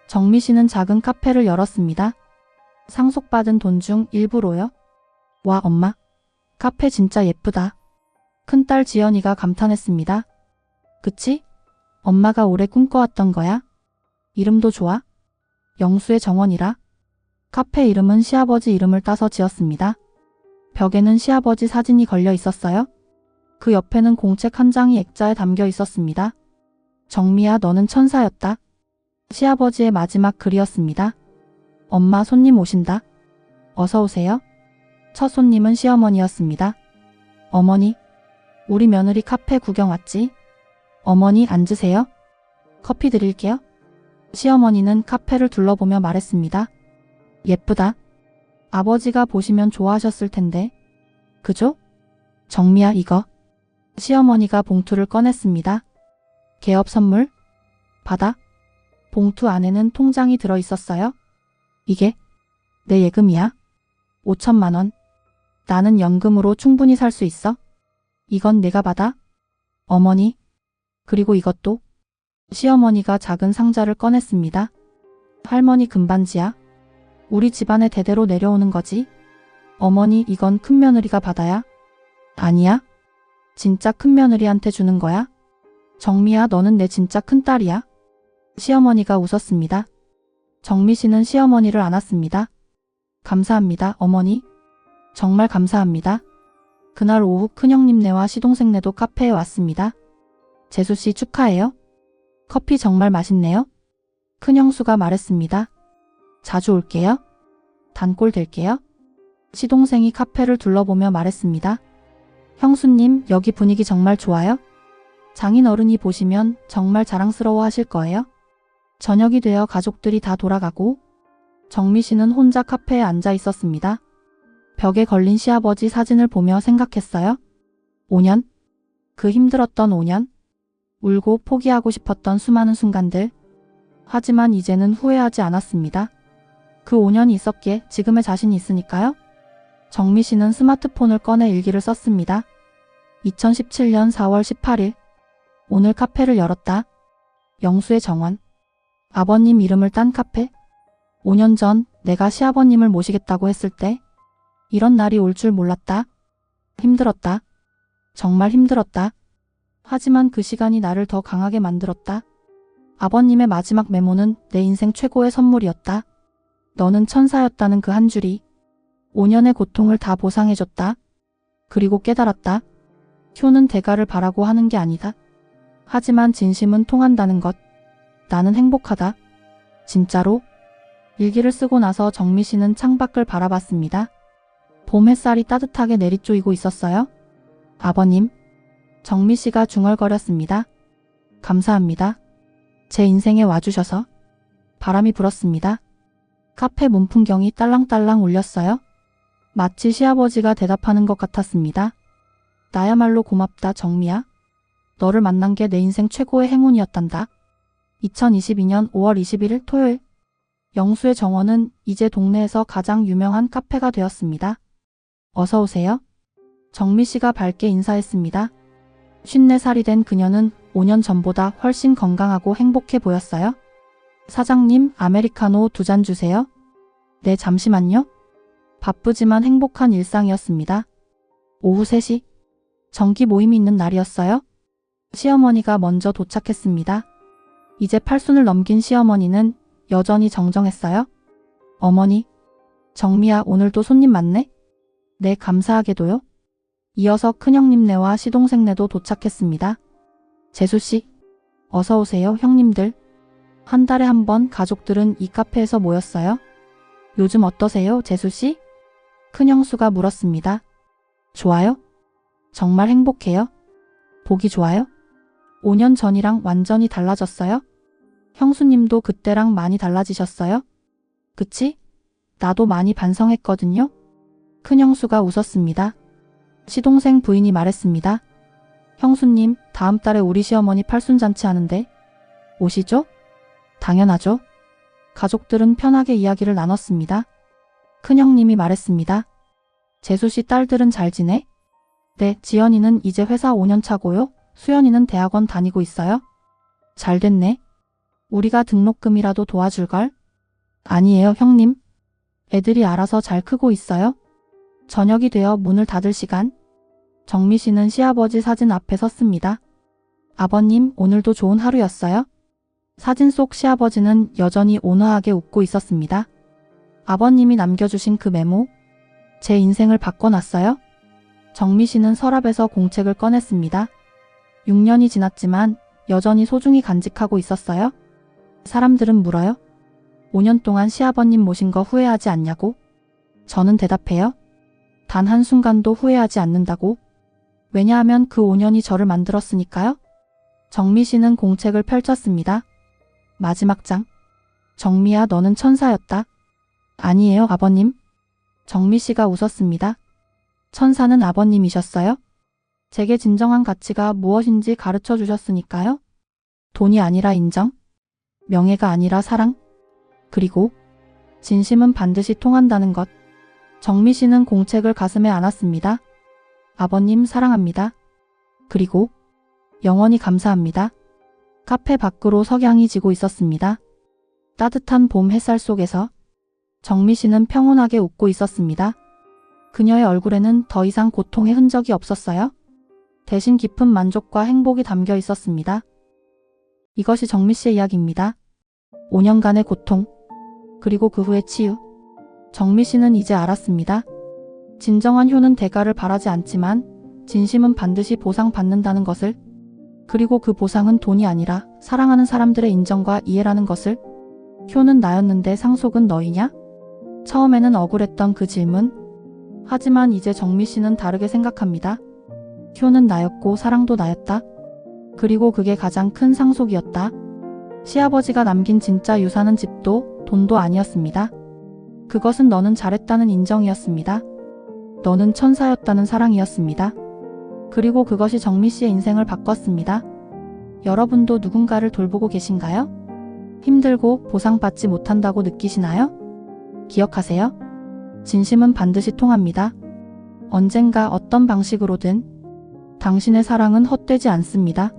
정미 씨는 작은 카페를 열었습니다. 상속받은 돈 중 일부로요. 와 엄마, 카페 진짜 예쁘다. 큰딸 지연이가 감탄했습니다. 그치? 엄마가 오래 꿈꿔왔던 거야. 이름도 좋아. 영수의 정원이라. 카페 이름은 시아버지 이름을 따서 지었습니다. 벽에는 시아버지 사진이 걸려 있었어요. 그 옆에는 공책 한 장이 액자에 담겨 있었습니다. 정미야 너는 천사였다. 시아버지의 마지막 글이었습니다. 엄마 손님 오신다. 어서 오세요. 첫 손님은 시어머니였습니다. 어머니, 우리 며느리 카페 구경 왔지? 어머니 앉으세요. 커피 드릴게요. 시어머니는 카페를 둘러보며 말했습니다. 예쁘다. 아버지가 보시면 좋아하셨을 텐데. 그죠? 정미야 이거. 시어머니가 봉투를 꺼냈습니다. 개업 선물? 받아. 봉투 안에는 통장이 들어 있었어요. 이게 내 예금이야. 5천만 원. 나는 연금으로 충분히 살 수 있어. 이건 내가 받아. 어머니. 그리고 이것도. 시어머니가 작은 상자를 꺼냈습니다. 할머니 금반지야. 우리 집안에 대대로 내려오는 거지. 어머니 이건 큰며느리가 받아야. 아니야. 진짜 큰며느리한테 주는 거야. 정미야 너는 내 진짜 큰딸이야. 시어머니가 웃었습니다. 정미 씨는 시어머니를 안았습니다. 감사합니다 어머니. 정말 감사합니다. 그날 오후 큰형님네와 시동생네도 카페에 왔습니다. 재수씨 축하해요. 커피 정말 맛있네요. 큰형수가 말했습니다. 자주 올게요. 단골 될게요. 시동생이 카페를 둘러보며 말했습니다. 형수님 여기 분위기 정말 좋아요. 장인어른이 보시면 정말 자랑스러워 하실 거예요. 저녁이 되어 가족들이 다 돌아가고 정미 씨는 혼자 카페에 앉아 있었습니다. 벽에 걸린 시아버지 사진을 보며 생각했어요. 5년? 그 힘들었던 5년? 울고 포기하고 싶었던 수많은 순간들. 하지만 이제는 후회하지 않았습니다. 그 5년이 있었기에 지금의 자신이 있으니까요. 정미 씨는 스마트폰을 꺼내 일기를 썼습니다. 2017년 4월 18일. 오늘 카페를 열었다. 영수의 정원. 아버님 이름을 딴 카페. 5년 전 내가 시아버님을 모시겠다고 했을 때 이런 날이 올 줄 몰랐다. 힘들었다. 정말 힘들었다. 하지만 그 시간이 나를 더 강하게 만들었다. 아버님의 마지막 메모는 내 인생 최고의 선물이었다. 너는 천사였다는 그 한 줄이 5년의 고통을 다 보상해줬다. 그리고 깨달았다. 효는 대가를 바라고 하는 게 아니다. 하지만 진심은 통한다는 것. 나는 행복하다. 진짜로? 일기를 쓰고 나서 정미 씨는 창밖을 바라봤습니다. 봄 햇살이 따뜻하게 내리쪼이고 있었어요. 아버님. 정미 씨가 중얼거렸습니다. 감사합니다. 제 인생에 와주셔서. 바람이 불었습니다. 카페 문 풍경이 딸랑딸랑 울렸어요. 마치 시아버지가 대답하는 것 같았습니다. 나야말로 고맙다 정미야. 너를 만난 게 내 인생 최고의 행운이었단다. 2022년 5월 21일 토요일. 영수의 정원은 이제 동네에서 가장 유명한 카페가 되었습니다. 어서 오세요. 정미 씨가 밝게 인사했습니다. 54살이 된 그녀는 5년 전보다 훨씬 건강하고 행복해 보였어요. 사장님, 아메리카노 2잔 주세요. 네, 잠시만요. 바쁘지만 행복한 일상이었습니다. 오후 3시. 정기 모임이 있는 날이었어요. 시어머니가 먼저 도착했습니다. 이제 8순을 넘긴 시어머니는 여전히 정정했어요. 어머니, 정미야, 오늘도 손님 많네? 네, 감사하게도요. 이어서 큰형님네와 시동생네도 도착했습니다. 재수씨, 어서 오세요, 형님들. 한 달에 한 번 가족들은 이 카페에서 모였어요. 요즘 어떠세요, 재수씨? 큰형수가 물었습니다. 좋아요? 정말 행복해요? 보기 좋아요? 5년 전이랑 완전히 달라졌어요? 형수님도 그때랑 많이 달라지셨어요? 그치? 나도 많이 반성했거든요? 큰형수가 웃었습니다. 시동생 부인이 말했습니다. 형수님, 다음 달에 우리 시어머니 팔순잔치 하는데 오시죠? 당연하죠. 가족들은 편하게 이야기를 나눴습니다. 큰형님이 말했습니다. 재수씨 딸들은 잘 지내? 네, 지연이는 이제 회사 5년 차고요. 수연이는 대학원 다니고 있어요. 잘 됐네. 우리가 등록금이라도 도와줄걸? 아니에요, 형님. 애들이 알아서 잘 크고 있어요. 저녁이 되어 문을 닫을 시간. 정미 씨는 시아버지 사진 앞에 섰습니다. 아버님, 오늘도 좋은 하루였어요? 사진 속 시아버지는 여전히 온화하게 웃고 있었습니다. 아버님이 남겨주신 그 메모, 제 인생을 바꿔놨어요? 정미 씨는 서랍에서 공책을 꺼냈습니다. 6년이 지났지만 여전히 소중히 간직하고 있었어요? 사람들은 물어요. 5년 동안 시아버님 모신 거 후회하지 않냐고? 저는 대답해요. 단 한순간도 후회하지 않는다고. 왜냐하면 그 5년이 저를 만들었으니까요. 정미 씨는 공책을 펼쳤습니다. 마지막 장. 정미야, 너는 천사였다. 아니에요, 아버님. 정미 씨가 웃었습니다. 천사는 아버님이셨어요? 제게 진정한 가치가 무엇인지 가르쳐 주셨으니까요. 돈이 아니라 인정, 명예가 아니라 사랑, 그리고 진심은 반드시 통한다는 것. 정미 씨는 공책을 가슴에 안았습니다. 아버님 사랑합니다. 그리고 영원히 감사합니다. 카페 밖으로 석양이 지고 있었습니다. 따뜻한 봄 햇살 속에서 정미 씨는 평온하게 웃고 있었습니다. 그녀의 얼굴에는 더 이상 고통의 흔적이 없었어요. 대신 깊은 만족과 행복이 담겨 있었습니다. 이것이 정미 씨의 이야기입니다. 5년간의 고통, 그리고 그 후의 치유. 정미 씨는 이제 알았습니다. 진정한 효는 대가를 바라지 않지만 진심은 반드시 보상받는다는 것을, 그리고 그 보상은 돈이 아니라 사랑하는 사람들의 인정과 이해라는 것을. 효는 나였는데 상속은 너희냐? 처음에는 억울했던 그 질문. 하지만 이제 정미 씨는 다르게 생각합니다. 효는 나였고 사랑도 나였다. 그리고 그게 가장 큰 상속이었다. 시아버지가 남긴 진짜 유산은 집도 돈도 아니었습니다. 그것은 너는 잘했다는 인정이었습니다. 너는 천사였다는 사랑이었습니다. 그리고 그것이 정미 씨의 인생을 바꿨습니다. 여러분도 누군가를 돌보고 계신가요? 힘들고 보상받지 못한다고 느끼시나요? 기억하세요. 진심은 반드시 통합니다. 언젠가 어떤 방식으로든 당신의 사랑은 헛되지 않습니다.